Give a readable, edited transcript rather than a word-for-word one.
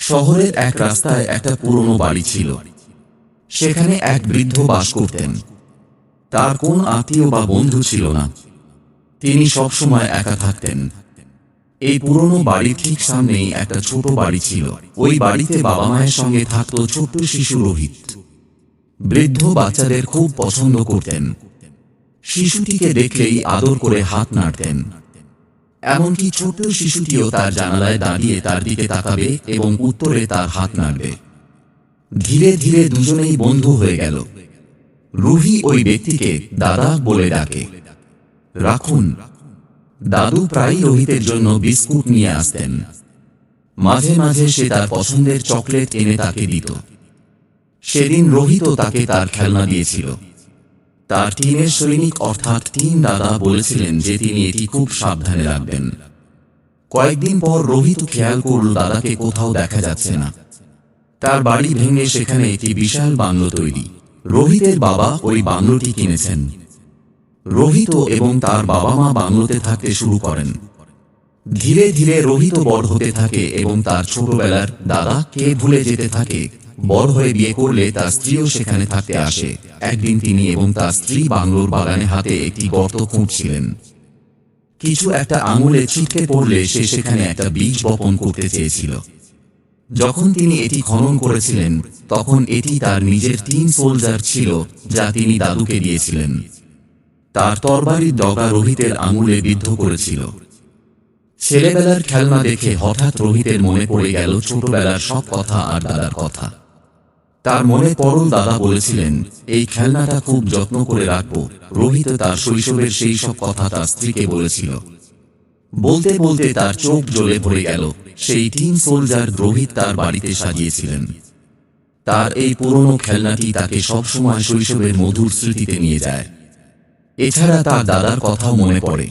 শহরের এক রাস্তায় একটা পুরনো বাড়ি ছিল। সেখানে এক বৃদ্ধ বাস করতেন। তার কোন আত্মীয় বা বন্ধু ছিল না। তিনি সবসময় একা থাকতেন। এই পুরনো বাড়ির ঠিক সামনেই একটা ছোট বাড়ি ছিল। ওই বাড়িতে বাবা মায়ের সঙ্গে থাকত ছোট্ট শিশু রোহিত। বৃদ্ধ বাচ্চাদের খুব পছন্দ করতেন। শিশুটিকে দেখলেই আদর করে হাত নাড়তেন। এমনকি ছোট্ট শিশুটিও তার জানালায় দাঁড়িয়ে তার দিকে তাকাবে এবং উত্তরে তার হাত নাড়বে। ধীরে ধীরে দুজনেই বন্ধু হয়ে গেল। রুহি ওই ব্যক্তিকে দাদা বলে ডাকে। রাখুন। দাদু প্রায়ই রোহিতের জন্য বিস্কুট নিয়ে আসতেন। মাঝে মাঝে সে তার পছন্দের চকলেট এনে তাকে দিত। সেদিন রোহিতও তাকে তার খেলনা দিয়েছিল। তার টিনের সৈনিক অর্থাৎ টিন দাদা বলেছিলেন যে তিনি এটি খুব সাবধানে রাখবেন। কয়েকদিন পর রোহিত খেয়াল করল দাদাকে কোথাও দেখা যাচ্ছে না। তার বাড়ি ভেঙে সেখানে একটি বিশাল বাংলো তৈরি। রোহিতের বাবা ওই বাংলোটি কিনেছেন। রোহিত এবং তার বাবা মা বাংলোতে থাকতে শুরু করেন। ধীরে ধীরে রোহিত বড় হতে থাকে এবং তার ছোটবেলার দাদাকে ভুলে যেতে থাকে। বড় হয়ে বিয়ে করলে তার স্ত্রীও সেখানে থাকতে আসে। একদিন তিনি এবং তার স্ত্রী বাংলোর বাগানে হাতে একটি গর্ত খুঁড়ছিলেন। কিছু একটা আঙুলে ছিটকে পড়লে সে সেখানে একটা বীজ বপন করতে চেয়েছিল। যখন তিনি এটি খনন করেছিলেন তখন এটি তার নিজের টিন সোলজার ছিল যা তিনি দাদুকে দিয়েছিলেন। তার তরবারির ডগা রোহিতের আঙুলে বিদ্ধ করেছিল। ছেলেবেলার খেলনা দেখে হঠাৎ রোহিতের মনে পড়ে গেল ছোটবেলার সব কথা আর দাদার কথা। তার মনে পড়ল দাদা বলেছিলেন এই খেলনাটা খুব যত্ন করে রাখবো। রোহিত তার শৈশবের সেই সব কথা তার স্ত্রীকে বলেছিল। বলতে বলতে তার চোখ জ্বলে ভরে গেল। সেই টিন সোলজার রোহিত তার বাড়িতে সাজিয়েছিলেন। তার এই পুরনো খেলনাটি তাকে সবসময় শৈশবের মধুর স্মৃতিতে নিয়ে যায়। এছাড়া তার দাদার কথাও মনে পড়ে।